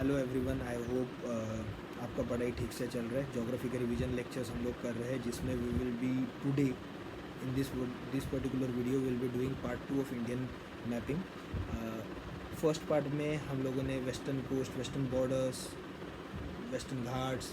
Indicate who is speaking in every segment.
Speaker 1: Hello everyone, I hope आपका पढ़ाई ठीक से चल रहा है। ज्योग्राफी के रिवीजन लेक्चर्स हम लोग कर रहे हैं, जिसमें we will be today in this particular video will be doing part 2 of Indian mapping. First part में हम लोगों ने western coast, western borders, Western Ghats,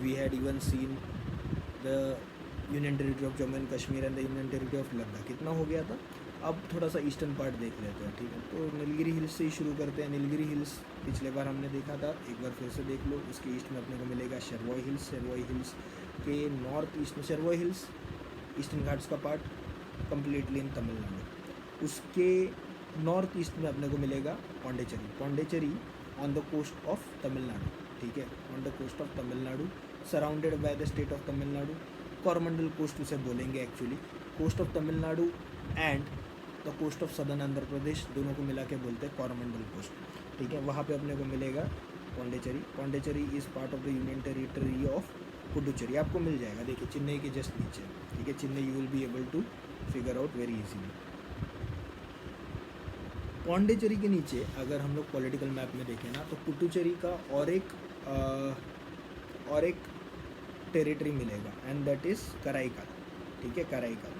Speaker 1: we had even seen the union territory of Jammu and Kashmir and the union territory of Ladakh. कितना हो गया था। अब थोड़ा सा ईस्टर्न पार्ट देख लेते हैं, ठीक है। तो नीलगिरी हिल्स से ही शुरू करते हैं। नीलगिरी हिल्स पिछले बार हमने देखा था, एक बार फिर से देख लो। उसके ईस्ट में अपने को मिलेगा शेरवॉय हिल्स। शेरवॉय हिल्स के नॉर्थ ईस्ट में शेरवॉय हिल्स ईस्टर्न घाट्स का पार्ट कम्प्लीटली इन तमिलनाडु। उसके नॉर्थ ईस्ट में अपने को मिलेगा Pondicherry. Pondicherry on the coast of Tamil Nadu, ठीक है, on the coast of Tamil Nadu, surrounded by the state of Tamil Nadu. Coromandel coast उसे बोलेंगे actually. Coast of Tamil Nadu and the coast of southern Andhra Pradesh, दोनों को मिला के बोलते हैं कोरोमंडल कोस्ट, ठीक है। वहाँ पे अपने को मिलेगा Pondicherry. Pondicherry is part of the union territory of Puducherry. आपको मिल जाएगा, देखिए चेन्नई के जस्ट नीचे, ठीक है। Chennai you will be able to figure out very easily. Pondicherry के नीचे अगर हम लोग पॉलिटिकल मैप में देखें ना, तो पुडुचेरी का और एक टेरिटरी मिलेगा एंड दैट इज़ कराईकाल, ठीक है, कराईकाल।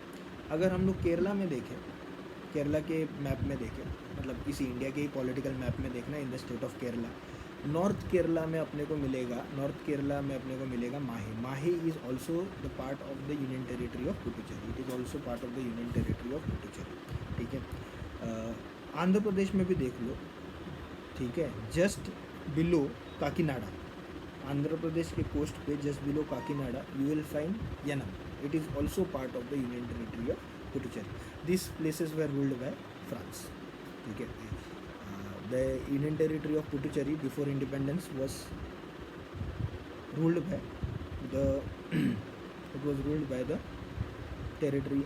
Speaker 1: अगर हम लोग केरला में देखें, केरला के मैप में देखें, मतलब इसी इंडिया के ही पॉलिटिकल मैप में देखना, इन the state of Kerala, north Kerala में अपने को मिलेगा माहे। माहे is also the part of the union territory of Puducherry. It is also part of the union territory of Puducherry, ठीक है। आंध्र प्रदेश में भी देख लो, ठीक है, जस्ट बिलो काकीनाडा, आंध्र प्रदेश के कोस्ट पे just below Kakinada you will find Yanam. It is also part of the Union Territory of Puducherry. These places were ruled by France. Okay. The Union Territory of Puducherry before independence was ruled by the it was ruled by the territory.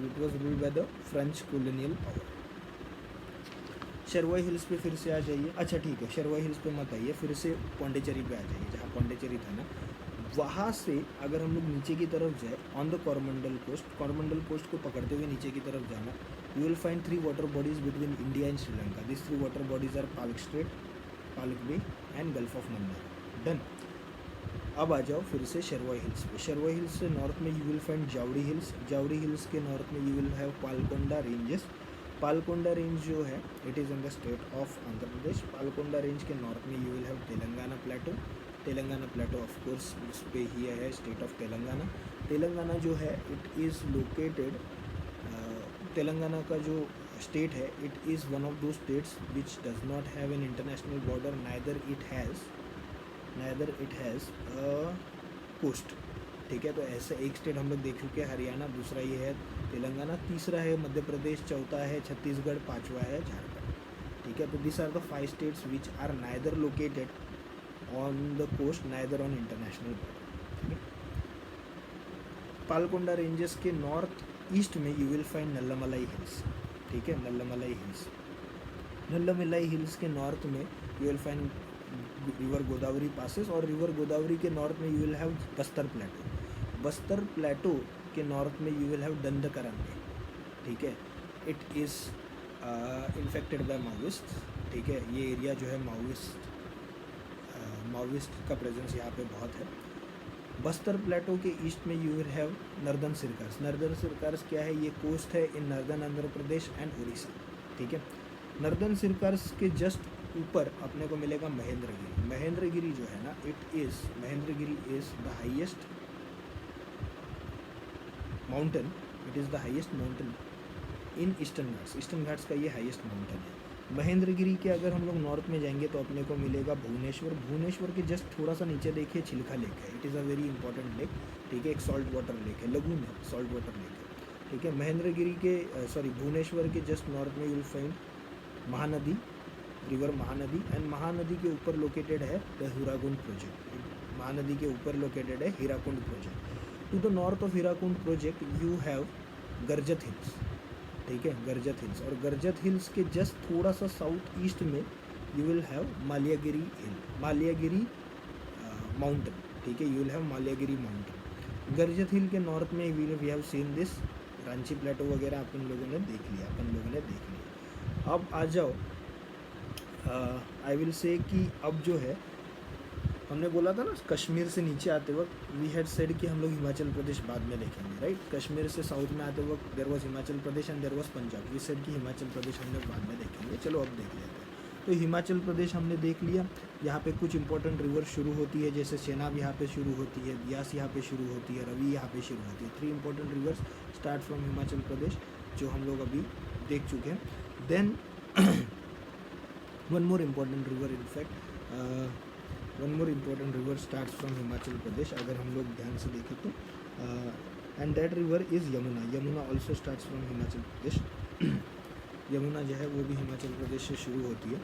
Speaker 1: It was ruled by the French colonial power. Shevaroy hills पे फिर से आ जाइए। अच्छा ठीक है, शेरवॉय hills पे मत आइए, फिर से पौंडीचेरी पे आ जाइए। जहाँ पौंडीचेरी था ना, वहाँ से अगर हम लोग नीचे की तरफ जाए ऑन द कोरोमंडल कोस्ट को पकड़ते हुए नीचे की तरफ जाना, you will find 3 water bodies between India and Sri Lanka. This 3 water bodies are Palk strait, Palk bay and gulf of Mannar. Done. अब आ जाओ फिर से शेरवॉय हिल्स पे। शेरवॉय हिल्स से नॉर्थ में you will find Javadi hills. Javadi hills के नॉर्थ में you will have Palkonda ranges. Palkonda range जो है it is in the state of Andhra Pradesh. Palkonda range के नॉर्थ में you will have Telangana plateau. Telangana plateau of course उस पे ही है स्टेट ऑफ तेलंगाना। तेलंगाना जो है इट इज़ लोकेटेड, तेलंगाना का जो स्टेट है it is one of two states which does not have an international border, neither it has coast, ठीक है। तो ऐसे एक स्टेट हम लोग देख चुके हैं हरियाणा, दूसरा ये है तेलंगाना, तीसरा है मध्य प्रदेश, चौथा है छत्तीसगढ़, पांचवा है झारखंड, ठीक है। तो this are the 5 states which are neither located on the coast, neither on international border, ठीक है। पालकोंडा रेंजेस के नॉर्थ ईस्ट में you will find Nallamalai hills, ठीक है, नल्लामलाई हिल्स। नल्लामलाई हिल्स के नॉर्थ में you will find river Godavari passes, और रिवर गोदावरी के नॉर्थ में you will have Bastar plateau. Bastar plateau के नॉर्थ में यू विल हैव दंडकरंगे, ठीक है। It is infected by Maoist, ठीक है। ये एरिया जो है माओइस्ट का प्रेजेंस यहाँ पे बहुत है। बस्तर प्लेटो के ईस्ट में you will have northern Circars. Northern Circars क्या है, ये कोस्ट है in northern Andhra Pradesh and Orissa, ठीक है। नर्दर्न सिरकार्स के जस्ट ऊपर अपने को मिलेगा महेंद्रगिरी। महेंद्रगिरी जो है ना, Mahendragiri is the highest mountain, it is the highest mountain in eastern Ghats. Eastern Ghats का ये हाईएस्ट माउंटेन है। महेंद्रगिरी के अगर हम लोग नॉर्थ में जाएंगे तो अपने को मिलेगा भुवनेश्वर। भुवनेश्वर के जस्ट थोड़ा सा नीचे देखिए चिल्का लेक है। It is a very important lake, ठीक है। एक सॉल्ट वाटर लेक है, लगून है, सॉल्ट वाटर लेक है, ठीक है। महेंद्रगिरी के भुवनेश्वर के जस्ट नॉर्थ में you will find Mahanadi, river Mahanadi, and Mahanadi के ऊपर लोकेटेड है द हीराकुंड प्रोजेक्ट। महानदी के ऊपर लोकेटेड है Hirakud project. To the north of Hirakud project you have Garhjat hills, ठीक है, गर्जत हिल्स। और गर्जत हिल्स के जस्ट थोड़ा सा साउथ ईस्ट में you will have Malayagiri hill, Malayagiri mountain, ठीक है, you will have Malayagiri mountain. Garhjat hill के नॉर्थ में we have seen this Ranchi plateau वगैरह अपन लोगों ने देख लिया। अब आ जाओ आई विल से कि अब जो है, हमने बोला था ना कश्मीर से नीचे आते वक्त वी हैड सेड कि हम लोग हिमाचल प्रदेश बाद में देखेंगे, राइट। कश्मीर से साउथ में आते वक्त there was Himachal Pradesh and there was Punjab. We said कि हिमाचल प्रदेश हम लोग बाद में देखेंगे, चलो अब देख लेते हैं। तो हिमाचल प्रदेश हमने देख लिया। यहाँ पे कुछ इंपॉर्टेंट रिवर शुरू होती है, जैसे चेनाब यहाँ पे शुरू होती है, ब्यास यहाँ पे शुरू होती है, रवि यहाँ पे शुरू होती है। 3 important rivers start from Himachal Pradesh, जो हम लोग अभी देख चुके हैं। Then one more important river, in fact one more important river starts from Himachal Pradesh, अगर हम लोग ध्यान से देखें तो, and that river is Yamuna. Yamuna also starts from Himachal Pradesh. Yamuna जो है वो भी हिमाचल प्रदेश से शुरू होती है।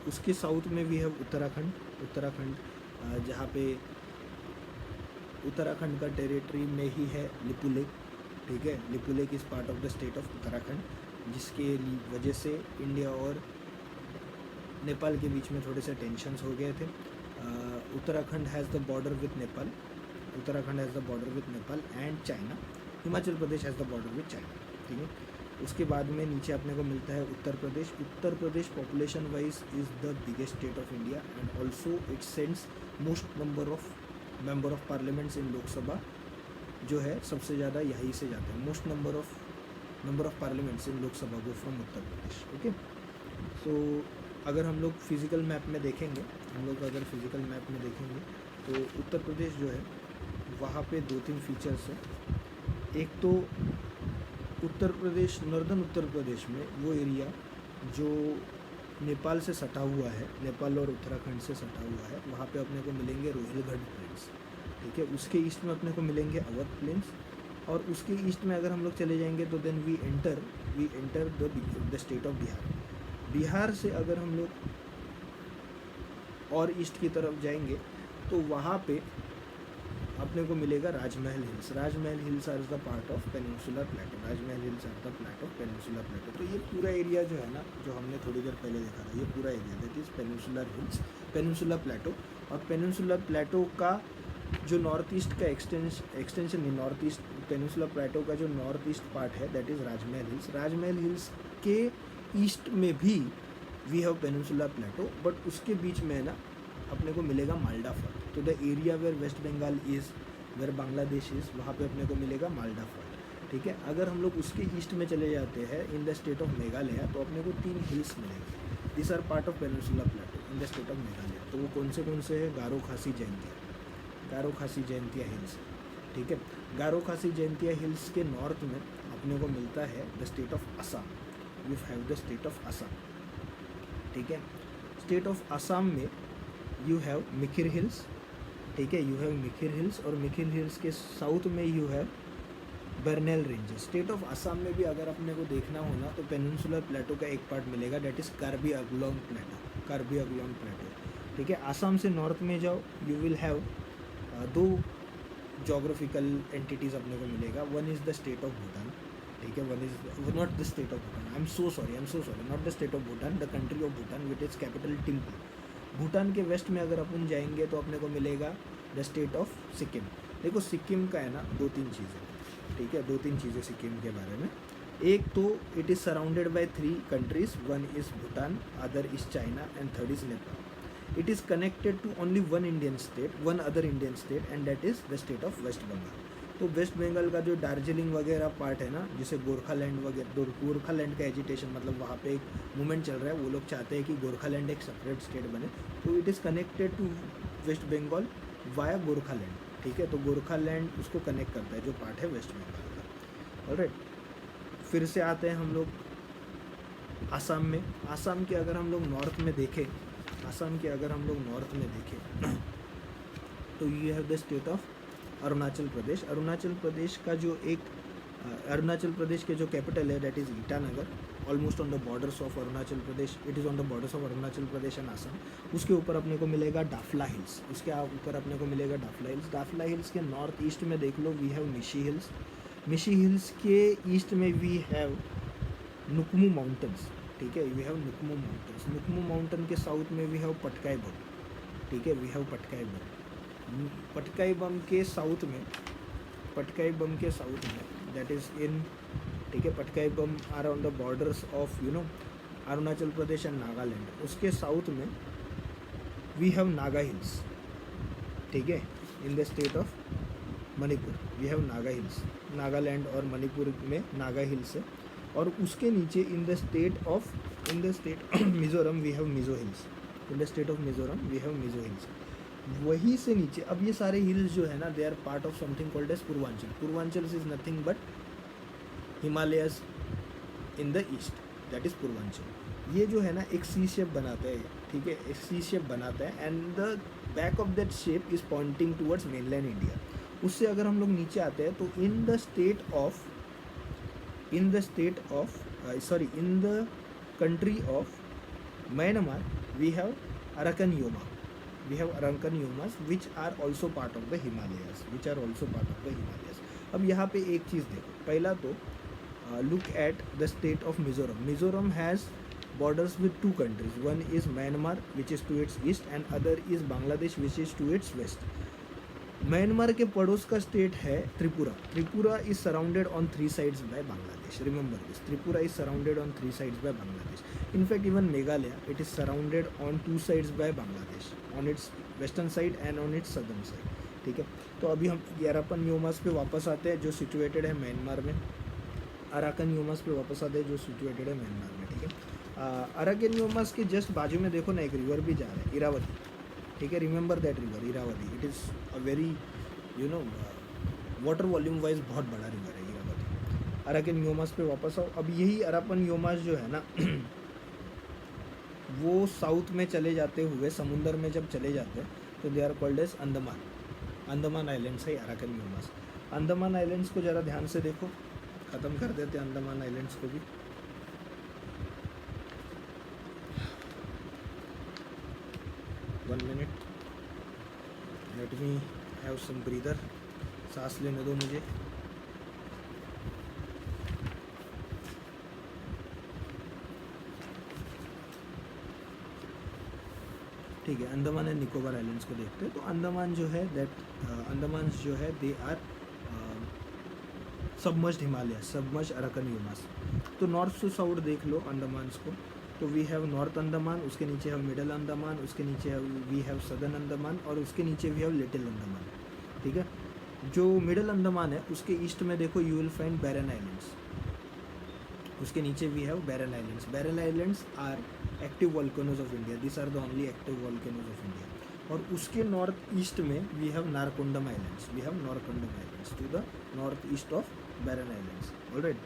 Speaker 1: उसके साउथ में भी है उत्तराखंड, जहाँ पे उत्तराखंड का टेरिटरी में ही है लिपुलेक, ठीक है। Lipulekh is part of the state of Uttarakhand, जिसके वजह से इंडिया और नेपाल के बीच में थोड़े से टेंशन्स हो गए थे। Uttarakhand has the border with Nepal, and China. Himachal Pradesh has the border with China, ठीक है। उसके बाद में नीचे अपने को मिलता है Uttar Pradesh population wise is the biggest state of India and also it sends most number of member of parliaments in Lok Sabha, जो है सबसे ज़्यादा यहीं से जाते हैं। Most number of parliaments in Lok Sabha go from Uttar Pradesh, okay. So अगर हम लोग फिज़िकल मैप में देखेंगे, तो उत्तर प्रदेश जो है वहाँ पे 2-3 फीचर्स हैं। एक तो नॉर्दर्न उत्तर प्रदेश में वो एरिया जो नेपाल से सटा हुआ है, नेपाल और उत्तराखंड से सटा हुआ है, वहाँ पे अपने को मिलेंगे रोहिलखंड प्लेन्स, ठीक है। उसके ईस्ट में अपने को मिलेंगे अवध प्लेन्स, और उसके ईस्ट में अगर हम लोग चले जाएंगे तो then we enter the state of Bihar. Bihar से अगर हम लोग और ईस्ट की तरफ जाएंगे तो वहाँ पे अपने को मिलेगा Rajmahal hills are the part of peninsular plateau. तो ये पूरा एरिया जो है ना, जो हमने थोड़ी देर पहले देखा था, ये पूरा area that is peninsular plateau. और पेनिनसुलर प्लेटो का जो नॉर्थ ईस्ट का एक्सटेंशन नहीं, नॉर्थ ईस्ट पेनिनसुलर प्लेटो का जो नॉर्थ ईस्ट पार्ट है दैट इज़ राजमहल हिल्स के ईस्ट में भी we have peninsular plateau, but उसके बीच में ना अपने को मिलेगा माल्डा फोर्ट। तो the area where West Bengal is, where Bangladesh is, वहाँ पे अपने को मिलेगा माल्डा फोर्ट, ठीक है। अगर हम लोग उसके ईस्ट में चले जाते हैं in the state of Meghalaya, तो अपने को 3 हिल्स मिलेंगे। This are part of peninsular plateau in the state of Meghalaya. तो वो कौन से हैं? गारो खासी जयंतिया हिल्स, ठीक है। गारो खासी जयंतिया हिल्स के नॉर्थ में अपने को मिलता है the state of Assam. You have the state of Assam, ठीक है। स्टेट ऑफ असम में यू हैव मिकिर हिल्स, ठीक है, और मिकिर हिल्स के साउथ में you have Burnell ranges. State of Assam में भी अगर अपने को देखना हो ना तो पेनिनसुलर प्लेटो का एक पार्ट मिलेगा दैट इज़ कार्बी अंगलोंग प्लेटो, ठीक है। असम से नॉर्थ में जाओ, you will have 2 geographical entities अपने को मिलेगा। One is the state of Bhutan, ठीक है, one is not the state of Bhutan, I am so sorry, not the state of Bhutan, the country of Bhutan which is capital Thimphu. Bhutan के waste में अगर अपन जाएंगे तो अपने को मिलेगा द स्टेट ऑफ सिक्किम। देखो सिक्किम का है ना 2-3 चीज़ें, ठीक है, 2-3 चीज़ें सिक्किम के बारे में। एक तो it is surrounded by 3 countries, one is Bhutan, other is China and third is Nepal. It is connected to only one other Indian state and that is the state of West Bengal. तो वेस्ट बंगाल का जो दार्जिलिंग वगैरह part है ना, जिसे गोरखालैंड का agitation, मतलब वहाँ पे एक मूवमेंट चल रहा है, वो लोग चाहते हैं कि गोरखालैंड एक सेपरेट स्टेट बने, तो it is connected to West Bengal via Gorkhaland, ठीक है। तो गोरखालैंड उसको कनेक्ट करता है, जो पार्ट है वेस्ट बंगाल का। ऑलराइट, फिर से आते हैं हम लोग आसाम में। आसाम के अगर हम लोग नॉर्थ में देखें तो you have the state of Arunachal Pradesh का जो एक अरुणाचल प्रदेश के जो कैपिटल है that is Itanagar, almost on the borders of Arunachal Pradesh, it is on the borders of Arunachal Pradesh and Assam. उसके ऊपर अपने को मिलेगा डाफला हिल्स, डाफला हिल्स के नॉर्थ ईस्ट में देख लो वी हैव मिशी हिल्स के ईस्ट में वी हैव नुकमू माउंटेन्स, ठीक है, वी हैव नुकमू माउंटेन के साउथ में वी हैव पटकाई बम, ठीक है, वी हैव पटकाई बम के साउथ में दैट इज़ इन, ठीक है, Patkai Bum are on the borders of Arunachal Pradesh and Nagaland. उसके साउथ में वी हैव नागा हिल्स, ठीक है, in the state of Manipur we have Naga hills. Nagaland और मणिपुर में नागा हिल्स है। और उसके नीचे in the state of Mizoram we have Mizo hills. In the state of Mizoram we have Mizo hills. वहीं से नीचे अब ये सारे हिल्स जो है ना, they are part of something called as Purvanchal. Purvanchal is nothing but Himalayas in the east, that is Purvanchal. ये जो है ना एक सी शेप बनाता है, ठीक है, एक सी शेप बनाता है and the back of that shape is pointing towards mainland India. उससे अगर हम लोग नीचे आते हैं तो in the country of Myanmar we have Arakan Yomas which are also part of the Himalayas, अब यहाँ पे एक चीज़ देखो, पहला तो look at the state of Mizoram. Mizoram has borders with two countries. One is Myanmar, which is to its east, and other is Bangladesh, which is to its west. Myanmar के पड़ोस का स्टेट है Tripura. Tripura is surrounded on 3 sides by Bangladesh. Remember this, Tripura is surrounded on 3 sides by Bangladesh. In fact even Meghalaya, it is surrounded on 2 sides by Bangladesh, on its western side and on its southern side, ठीक है. तो अभी हम Arakan योमास पे वापस आते हैं जो सिचुएटेड है म्यांमार में. अराकन योमास पे वापस आते हैं जो सिचुएटेड है म्यांमार में, ठीक है. अराकन योमास के जस्ट बाजू में देखो ना एक रिवर भी जा रहा है, इरावती, ठीक है. Remember that river Irawati. It is a very water volume wise बहुत बड़ा रिवर है इरावती. अराकन योमास पे वापस आओ. अब यही अराकन योमास जो है ना वो साउथ में चले जाते हुए समुंदर में जब चले जाते हैं तो they are called as Andaman islands है अराकन योमास. अंडमान आइलैंड्स को ज़रा ध्यान से देखो, ख़त्म कर देते हैं अंडमान आइलैंड्स को भी. One minute, let me have some breather. सांस लेने दो मुझे. ठीक है, अंडमान एंड निकोबार आइलैंड्स को देखते हैं. तो अंडमान जो है अंडमान जो है they are submerged Himalaya, submerged Arakan Yomas. तो नॉर्थ टू साउथ देख लो अंडमान्स को. तो वी हैव नॉर्थ अंडमान, उसके नीचे हैव मिडल अंडमान, उसके नीचे वी हैव सदर्न अंडमान और उसके नीचे वी हैव लिटिल अंडमान, ठीक है. जो मिडल अंडमान है उसके ईस्ट में देखो you will find Barren islands. उसके नीचे we have Barren islands. Barren islands are active volcanoes of India. This are the only active volcanoes of India. और उसके नॉर्थ ईस्ट में we have Narcondam islands. We have Narcondam islands to the north east of Barren islands. Alright.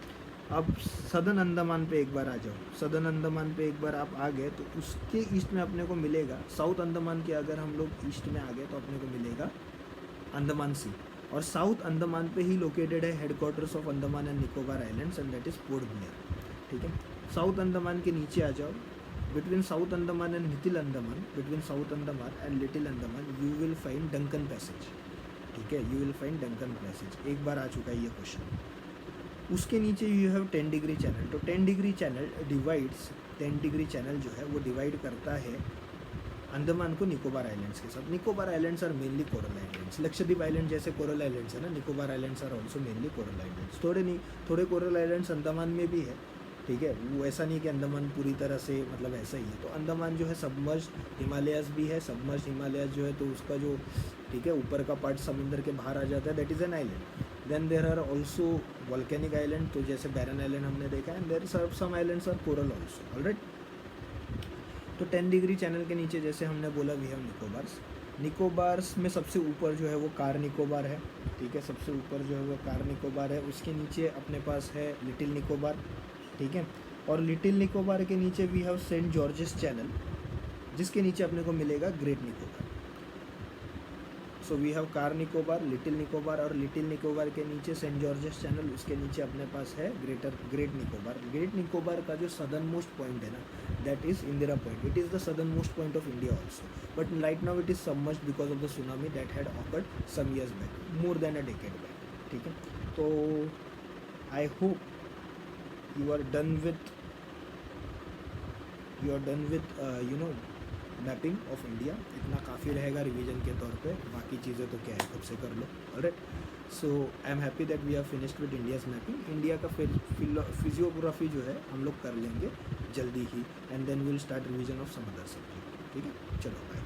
Speaker 1: अब southern Andaman पे एक बार आ जाओ. Southern Andaman पे एक बार आप आ गए तो उसके ईस्ट में अपने को मिलेगा साउथ अंडमान के. अगर हम लोग ईस्ट में आ गए तो अपने को मिलेगा अंडमान सी. और साउथ अंडमान पे ही लोकेटेड है headquarters of Andaman and Nicobar islands and that is port Blair, ठीक है. साउथ अंडमान के नीचे आ जाओ. Between south Andaman and little Andaman, between south Andaman and little Andaman you will find Duncan passage, ठीक है. You will find Duncan passage. एक बार आ चुका है ये क्वेश्चन. उसके नीचे यू हैव 10 डिग्री चैनल. तो 10 degree channel divides, 10 degree channel जो है वो डिवाइड करता है अंडमान को निकोबार आइलैंड्स के साथ. Nicobar islands are mainly coral islands. Lakshadweep island जैसे कोरल आइलैंड्स है ना, Nicobar islands are also mainly coral islands. थोड़े कोरल आइलैंड्स अंडमान में भी है, ठीक है. वो ऐसा नहीं कि अंडमान पूरी तरह से मतलब ऐसा ही है. तो अंडमान जो है सबमर्ज्ड हिमालयाज भी है. सबमर्ज्ड हिमालयाज जो है तो उसका जो, ठीक है, ऊपर का पार्ट समुद्र के बाहर आ जाता है, that is an island. Then there are also volcanic island. तो जैसे बैरन आइलैंड हमने देखा है. There some islands are coral also. Alright. तो 10 डिग्री चैनल के नीचे जैसे हमने बोला वी हैव निकोबार्स. निकोबार्स में सबसे ऊपर जो है वो कार निकोबार है, ठीक है. सबसे ऊपर जो है वो कार निकोबार है. उसके नीचे अपने पास है लिटिल निकोबार, ठीक है. और लिटिल निकोबार के नीचे we have Saint George's channel, जिसके नीचे अपने को मिलेगा great Nicobar. So we have Car Nicobar, little Nicobar और लिटिल निकोबार के नीचे सेंट जॉर्जेस चैनल. उसके नीचे अपने पास है ग्रेट निकोबार. ग्रेट निकोबार का जो सदर्न मोस्ट पॉइंट है ना, that is Indira point. It is the southern most point of India also. But right now it is submerged because of the tsunami that had occurred some years back, more than a decade back, ठीक है. तो I hope you are done with mapping of India. इतना काफ़ी रहेगा revision के तौर पे. बाकी चीज़ें तो क्या है, खुद से कर लो. Alright. So I am happy that we are finished with India's mapping. India का फिजियोग्राफी जो है हम लोग कर लेंगे जल्दी ही, and then will start revision of some other subject. ठीक है, चलो बाय.